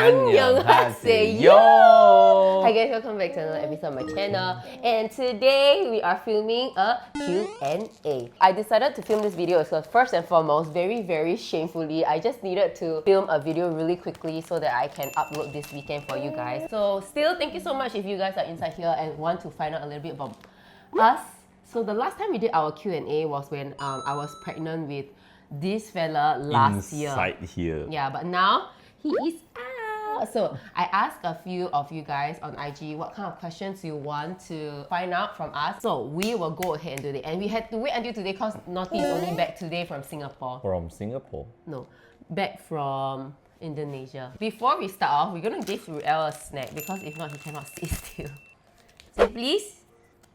Annyeonghaseyo! Hi guys, welcome back to another episode of my channel. And today we are filming a Q&A. I decided to film this video because first and foremost, very shamefully, I just needed to film a video really quickly so that I can upload this weekend for you guys. So still, thank you so much if you guys are inside here and want to find out a little bit about us. So the last time we did our Q&A was when I was pregnant with this fella last year. Inside here. Yeah, but now he is out. So I asked a few of you guys on IG what kind of questions you want to find out from us. So we will go ahead and do it. And we had to wait until today because Naughty is only back today from Singapore. From Singapore? No, back from Indonesia. Before we start off, we're gonna give Ruel a snack because if not, he cannot sit still. So please.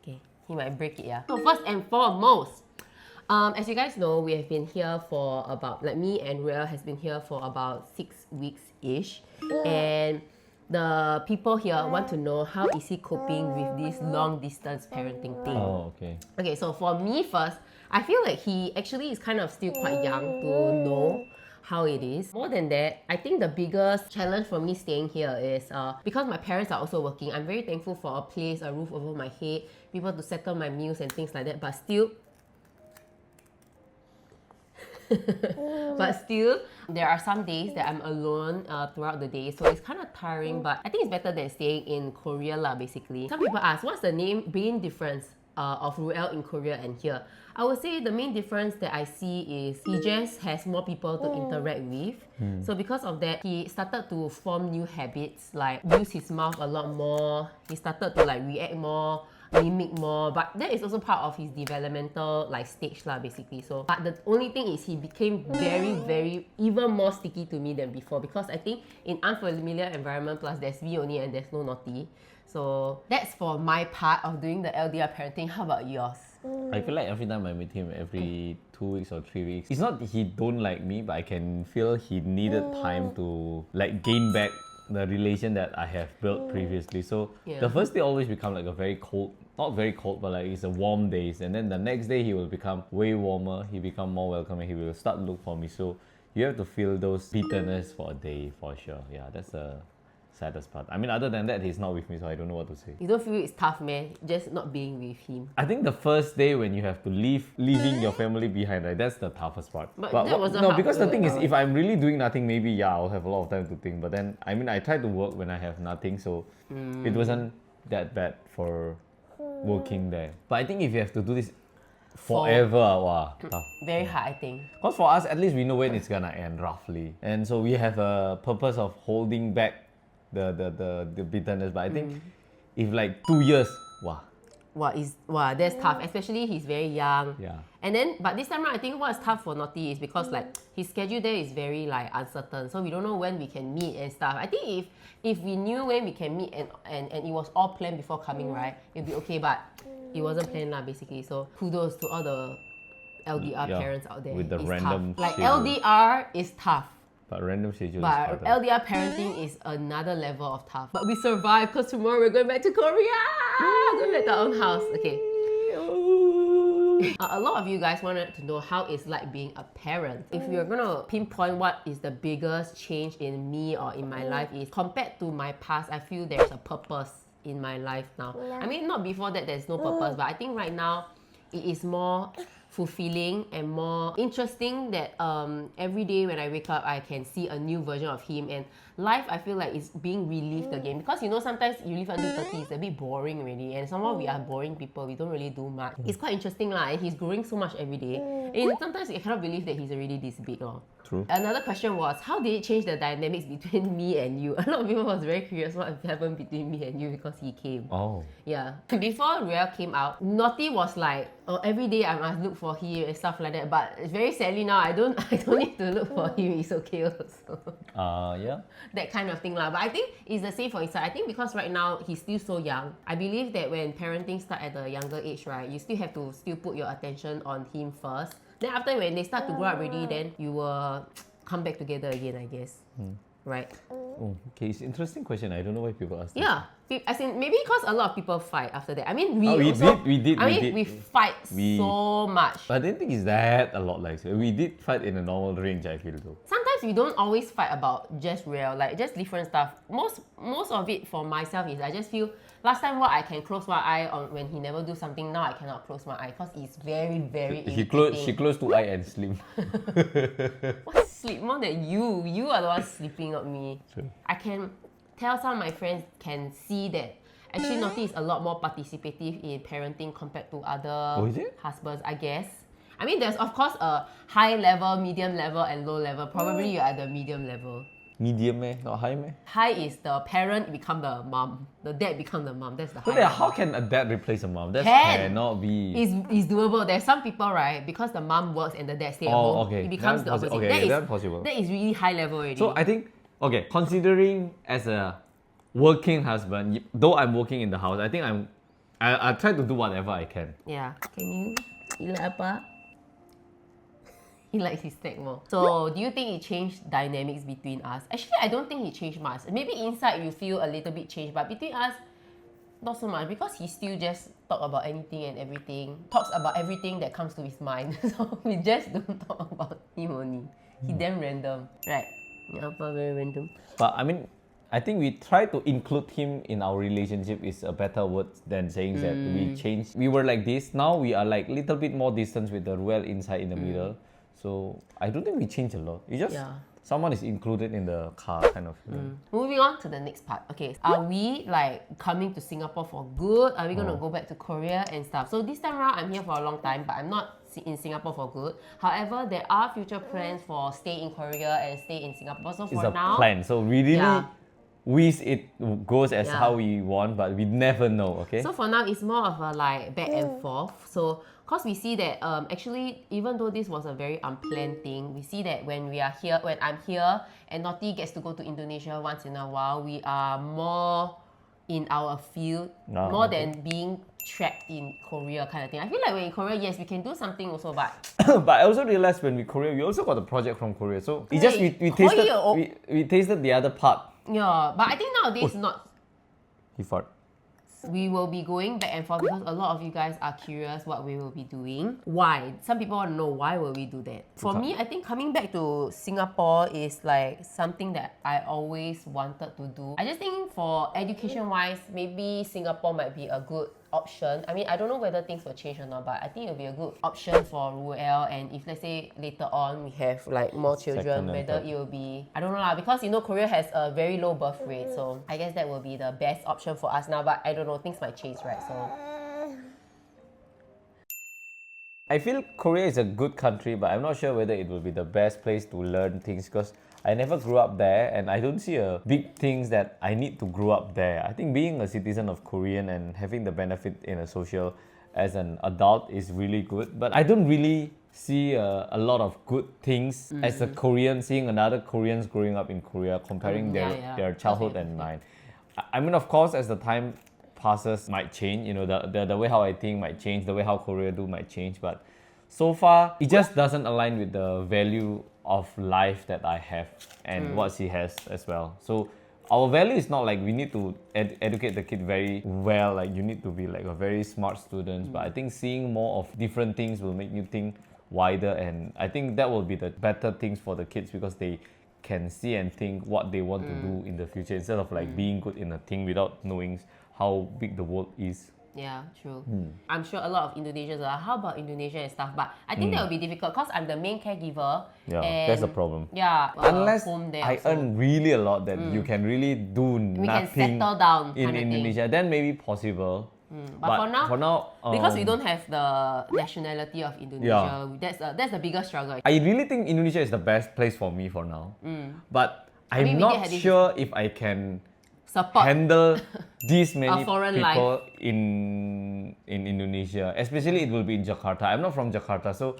Okay, he might break it, yeah. So first and foremost, as you guys know, we have been here for about, like me and Ruel has been here for about 6 weeks-ish. And the people here want to know how is he coping with this long distance parenting thing. Oh, okay. Okay, so for me first, I feel like he actually is kind of still quite young to know how it is. More than that, I think the biggest challenge for me staying here is because my parents are also working, I'm very thankful for a place, a roof over my head, people to settle my meals and things like that, but still, there are some days that I'm alone throughout the day, so it's kind of tiring, but I think it's better than staying in Korea lah, basically. Some people ask, what's the main difference of Ruel in Korea and here? I would say the main difference that I see is he just has more people to interact with. So because of that, he started to form new habits, like use his mouth a lot more. He started to like react more, mimic more, but that is also part of his developmental like stage lah, basically. So, but the only thing is he became very even more sticky to me than before because I think in unfamiliar environment plus there's me only and there's no Naughty. So that's for my part of doing the LDR parenting. How about yours? I feel like every time I meet him, every 2 weeks or 3 weeks, it's not he don't like me, but I can feel he needed time to like gain back the relation that I have built previously. So the first day always become like a very cold, not very cold, but like it's a warm days. And then the next day he will become way warmer. He become more welcoming. He will start to look for me. So you have to feel those bitterness for a day for sure. Yeah, that's the saddest part. I mean, other than that, he's not with me, so I don't know what to say. You don't feel it's tough, man, just not being with him? I think the first day when you have to leaving your family behind, right, that's the toughest part. But that wasn't no, hard because to the thing is, work if I'm really doing nothing, maybe yeah, I'll have a lot of time to think. But then, I mean, I try to work when I have nothing, so it wasn't that bad for working there. But I think if you have to do this forever, wow, tough. Very hard, I think. Because for us, at least we know when it's gonna end, roughly. And so we have a purpose of holding back the bitterness. But I think if like 2 years, wow, that's tough. Especially he's very young. Yeah. And then, but this time around, I think what's tough for Naughty is because like his schedule there is very like uncertain. So we don't know when we can meet and stuff. I think if we knew when we can meet and it was all planned before coming, right, it'd be okay. But it wasn't planned lah, basically. So kudos to all the LDR parents out there. With the it's random tough. Like schedule. LDR is tough. But random schedule But is harder. LDR parenting is another level of tough. But we survived because tomorrow we're going back to Korea! Going back to our own house. Okay. A lot of you guys wanted to know how it's like being a parent. If you're gonna pinpoint what is the biggest change in me or in my life is, compared to my past, I feel there's a purpose in my life now. I mean, not before that there's no purpose, but I think right now it is more fulfilling and more interesting that every day when I wake up I can see a new version of him, and life I feel like is being relived again, because you know sometimes you live until 30 it's a bit boring already, and somehow we are boring people, we don't really do much. It's quite interesting lah, and he's growing so much every day, and sometimes I cannot believe that he's already this big. True. Another question was, how did it change the dynamics between me and you? A lot of people was very curious what happened between me and you because he came. Oh. Yeah. Before Ruel came out, Naughty was like, oh, every day I must look for him and stuff like that. But very sadly now, I don't need to look for him. It's okay also. Yeah. That kind of thing lah. But I think it's the same for his side. I think because right now he's still so young. I believe that when parenting start at a younger age, right, you still have to put your attention on him first. Then after when they start to grow up already, then you will come back together again, I guess. Right? Oh, okay, it's an interesting question. I don't know why people ask this. Yeah. As in, maybe because a lot of people fight after that. I mean, we did. we fight so much. But I didn't think it's that a lot like so. We did fight in a normal range, I feel though. Sometimes sometimes we don't always fight about just real, like just different stuff. Most of it for myself is I just feel last time what I can close my eye on when he never do something, now I cannot close my eye because it's very, very irritating. She closed two eye and sleep. What sleep? More than you. You are the one sleeping, not me. True. I can tell some of my friends can see that actually Naughty is a lot more participative in parenting compared to other husbands, I guess. I mean, there's of course a high level, medium level, and low level. Probably you're at the medium level. Medium meh? Not high meh? High is the parent become the mom. The dad become the mom. That's the high But level. how can a dad replace a mom? That cannot be. It's doable. There's some people, right? Because the mom works and the dad stay at home, okay. it becomes the opposite. That's possible. That is really high level already. So I think, considering as a working husband, though I'm working in the house, I think I try to do whatever I can. Yeah. Can you like apa? He likes his snack more. So, do you think it changed dynamics between us? Actually, I don't think it changed much. Maybe inside you feel a little bit changed, but between us, not so much because he still just talk about anything and everything. Talks about everything that comes to his mind. So, we just don't talk about him only. He damn random. Right. Apa very random. But I mean, I think we try to include him in our relationship is a better word than saying that we changed. We were like this, now we are like little bit more distance with the Ruel inside in the middle. So I don't think we changed a lot. It's just someone is included in the car kind of. Moving on to the next part. Okay, are we like coming to Singapore for good? Are we going to go back to Korea and stuff? So this time around, I'm here for a long time, but I'm not in Singapore for good. However, there are future plans for stay in Korea and stay in Singapore. So for it's now, a plan. So we really wish it goes as how we want, but we never know. Okay. So for now, it's more of a like back and forth. So because we see that actually, even though this was a very unplanned thing, we see that when we are here, when I'm here, and Naughty gets to go to Indonesia once in a while, we are more in our field, more than being trapped in Korea kind of thing. I feel like when in Korea, yes, we can do something also, but but I also realized when we Korea, we also got a project from Korea. So it's just we tasted the other part. Yeah, but I think nowadays not. He fart. We will be going back and forth because a lot of you guys are curious what we will be doing. Why? Some people want to know why will we do that. For me, I think coming back to Singapore is like something that I always wanted to do. I just think for education-wise, maybe Singapore might be a good option. I mean, I don't know whether things will change or not, but I think it'll be a good option for Ruel. And if let's say later on we have like more children, whether it will be, I don't know lah, because you know Korea has a very low birth rate, so I guess that will be the best option for us now. But I don't know, things might change, right? So I feel Korea is a good country, but I'm not sure whether it will be the best place to learn things because I never grew up there and I don't see a big things that I need to grow up there. I think being a citizen of Korean and having the benefit in a social as an adult is really good. But I don't really see a lot of good things as a Korean, seeing another Koreans growing up in Korea, comparing their childhood and mine. I mean, of course, as the time passes, might change. You know, the way how I think might change, the way how Korea do might change. But so far, it just doesn't align with the value of life that I have and what she has as well. So our value is not like we need to educate the kid very well, like you need to be like a very smart student, but I think seeing more of different things will make you think wider, and I think that will be the better things for the kids because they can see and think what they want to do in the future instead of like being good in a thing without knowing how big the world is. Yeah, true. I'm sure a lot of Indonesians are, how about Indonesia and stuff? But I think that will be difficult because I'm the main caregiver. Yeah, and that's a problem. Yeah. Unless home there I also. earn really a lot that you can really do We nothing can settle down in kind of Indonesia, thing. then maybe possible. But for now, because we um, don't have the nationality of Indonesia, that's the biggest struggle. I really think Indonesia is the best place for me for now. But I mean, I'm we not get sure if I can Support. handle this many foreign people in Indonesia. Especially it will be in Jakarta. I'm not from Jakarta, so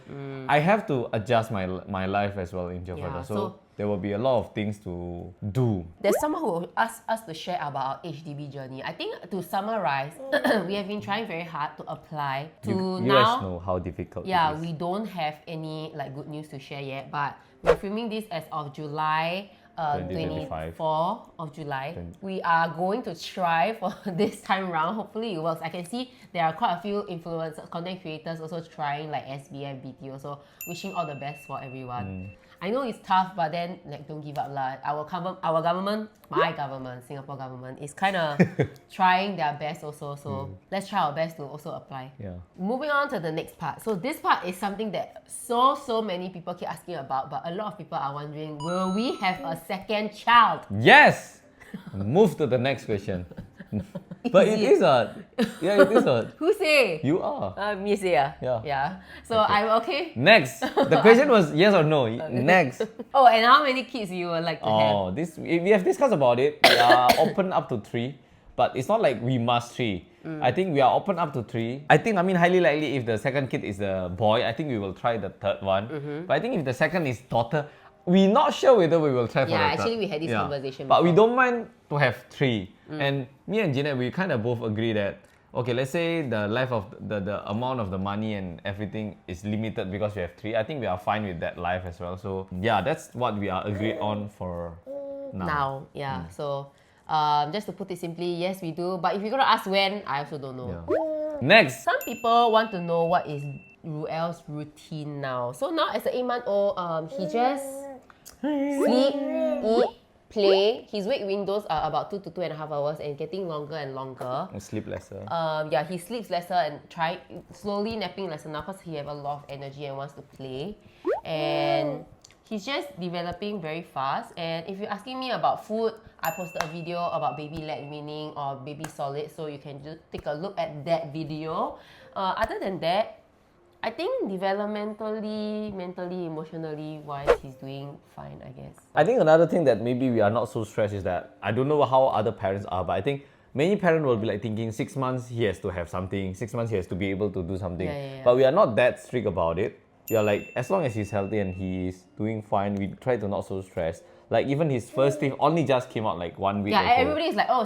I have to adjust my life as well in Jakarta. Yeah, so there will be a lot of things to do. There's someone who asked us to share about our HDB journey. I think to summarize, we have been trying very hard to apply to You now. guys know how difficult it is. We don't have any like good news to share yet, but we're filming this as of July 2025. 24th of July. We are going to try for this time round. Hopefully it works. I can see there are quite a few influencers, content creators also trying like SB and BTO. So wishing all the best for everyone. I know it's tough, but then like don't give up lah. Our government, my government, Singapore government is kind of trying their best also. So let's try our best to also apply. Yeah. Moving on to the next part. So this part is something that so many people keep asking about, but a lot of people are wondering, will we have a second child? Yes! Move to the next question. But it is a... Yeah, it is a... Who say? You are. Me say Yeah. So Okay. I'm okay. Next. The question was yes or no. Next. Oh, and how many kids you would like to have? Oh, we have discussed about it. We are open up to 3, but it's not like we must 3. I think we are open up to 3. I think, highly likely if the second kid is a boy, I think we will try the third one. But I think if the second is daughter, we're not sure whether we will try for the third. Actually we had this conversation But we before. don't mind to have 3. And me and Jeanette, we kind of both agree that, okay, let's say the life of the amount of the money and everything is limited because we have 3. I think we are fine with that life as well. So yeah, that's what we are agreed on for now. So just to put it simply, yes we do. But if you're gonna ask when, I also don't know. Yeah. Next. Some people want to know what is Ruel's routine now. So now as an 8-month-old, he just sleep, eat, play. His wake windows are about 2 to 2.5 hours and getting longer and longer. Sleep lesser. He sleeps lesser and slowly napping lesser now because he have a lot of energy and wants to play. And he's just developing very fast. And if you're asking me about food, I posted a video about baby-led weaning or baby solid, so you can just take a look at that video. Other than that, I think developmentally, mentally, emotionally wise, he's doing fine, I guess. I think another thing that maybe we are not so stressed is that I don't know how other parents are, but I think many parents will be like thinking 6 months he has to have something, 6 months he has to be able to do something. Yeah. But we are not that strict about it. We are like, as long as he's healthy and he's doing fine, we try to not so stress. Like even his first teeth only just came out like 1 week ago. Everybody is like, oh,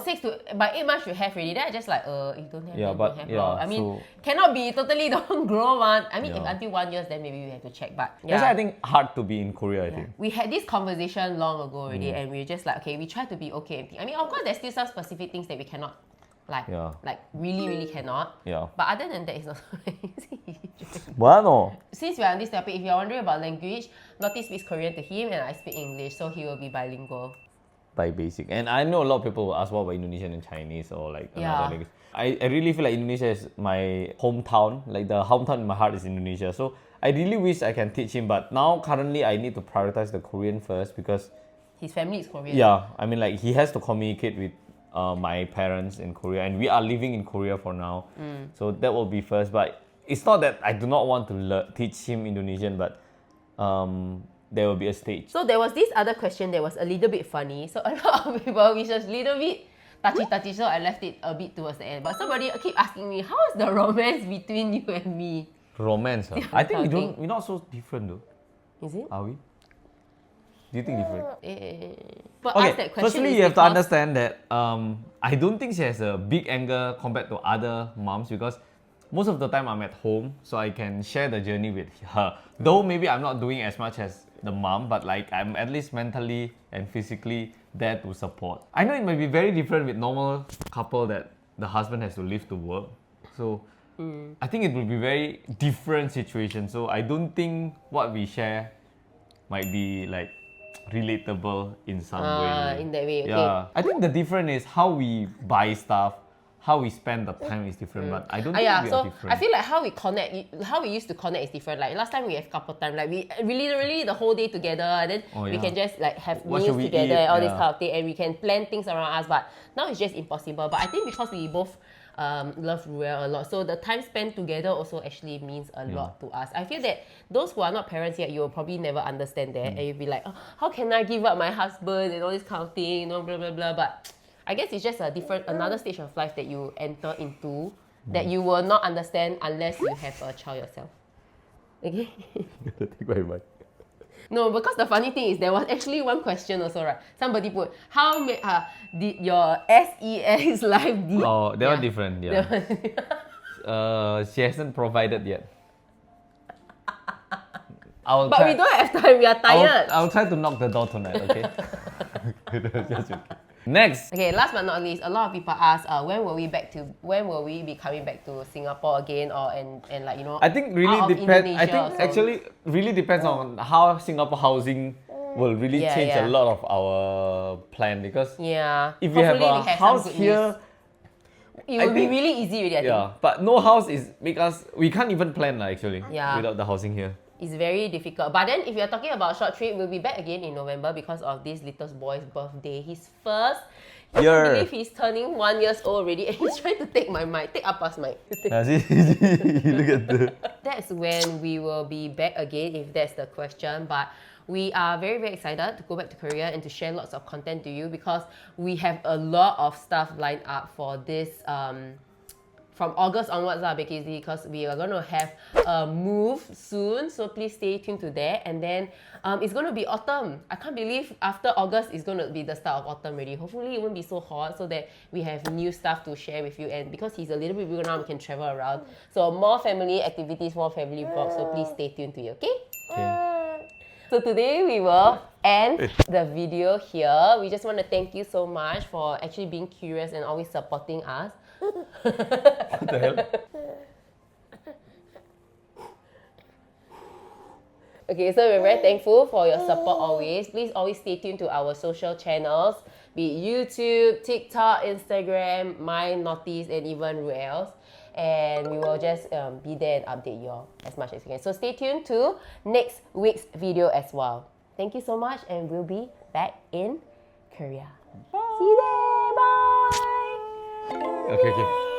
by 8 months you have already. Then I just like, if don't have, then but don't have. I mean, so cannot be totally don't grow one. I mean, if until 1 year, then maybe we have to check. But that's why I think hard to be in Korea, I think. We had this conversation long ago already, and we were just like, okay, we try to be okay. I mean, of course, there's still some specific things that we cannot, like really cannot. Yeah. But other than that, it's not so easy. Bueno. Since we are on this topic, if you're wondering about language, Lottie speaks Korean to him and I speak English, so he will be bilingual. By basic. And I know a lot of people will ask what about Indonesian and Chinese or like another language. I really feel like Indonesia is my hometown. Like the hometown in my heart is Indonesia. So I really wish I can teach him, but now currently I need to prioritize the Korean first because his family is Korean. Yeah, I mean like he has to communicate with my parents in Korea and we are living in Korea for now. So that will be first. But it's not that I do not want to teach him Indonesian, but there will be a stage. So there was this other question that was a little bit funny. So a lot of people, which was a little bit touchy, so I left it a bit towards the end. But somebody keep asking me, how is the romance between you and me? Romance? Huh? I think we're not so different though. Is it? Are we? Do you think different? But ask that question firstly, you have to understand that I don't think she has a big anger compared to other moms because most of the time I'm at home, so I can share the journey with her. Though maybe I'm not doing as much as the mom, but like I'm at least mentally and physically there to support. I know it might be very different with normal couple that the husband has to leave to work. So I think it will be very different situation. So I don't think what we share might be like relatable in some way. In that way, okay. Yeah. I think the difference is how we buy stuff, how we spend the time is different, but I don't think we are different. I feel like how we connect, how we used to connect is different. Like last time we have couple time, like we literally the whole day together, and then we can just like have meals together and all this kind of thing, and we can plan things around us. But now it's just impossible. But I think because we both love Ruel a lot, so the time spent together also actually means a lot to us. I feel that those who are not parents yet, you will probably never understand that, and you'll be like, oh, how can I give up my husband and all this kind of thing, blah blah blah. But I guess it's just another stage of life that you enter into that you will not understand unless you have a child yourself. Okay? Take my mic. No, because the funny thing is there was actually one question also, right? Somebody put, how did your SEX life did? Oh, they are different, she hasn't provided yet. But we don't have time, we are tired. I'll try to knock the door tonight, okay? Just joking. Next. Okay, last but not least, a lot of people ask, when will we be coming back to Singapore again, or and like I think really out of depends. I Indonesia think also. actually really depends on how Singapore housing will really Yeah, change yeah. a lot of our plan, because Yeah. if we have Hopefully a we have house some good here, news. It I will be think- really easy already, I think. yeah, but no house is because we can't even plan lah, actually, Yeah. without the housing here. It's very difficult. But then if you're talking about short trip, we'll be back again in November because of this little boy's birthday. His first. I Year. can't believe he's turning 1 year old already and he's trying to take my mic. Take Appa's mic. See, look at the. That's when we will be back again, if that's the question. But we are very, very excited to go back to Korea and to share lots of content to you, because we have a lot of stuff lined up for this from August onwards, because we are going to have a move soon. So please stay tuned to that. And then it's going to be autumn. I can't believe after August it's going to be the start of autumn already. Hopefully it won't be so hot, so that we have new stuff to share with you. And because he's a little bit bigger now, we can travel around. So more family activities, more family vlogs. So please stay tuned to you, okay? Okay. So today we will end the video here. We just want to thank you so much for actually being curious and always supporting us. What the hell? Okay, so we're very thankful for your support always. Please always stay tuned to our social channels, be it YouTube, TikTok, Instagram, mine, Naughties, and even Ruels. And we will just be there and update you all as much as we can. So stay tuned to next week's video as well. Thank you so much, and we'll be back in Korea. See you there. Bye. Okay.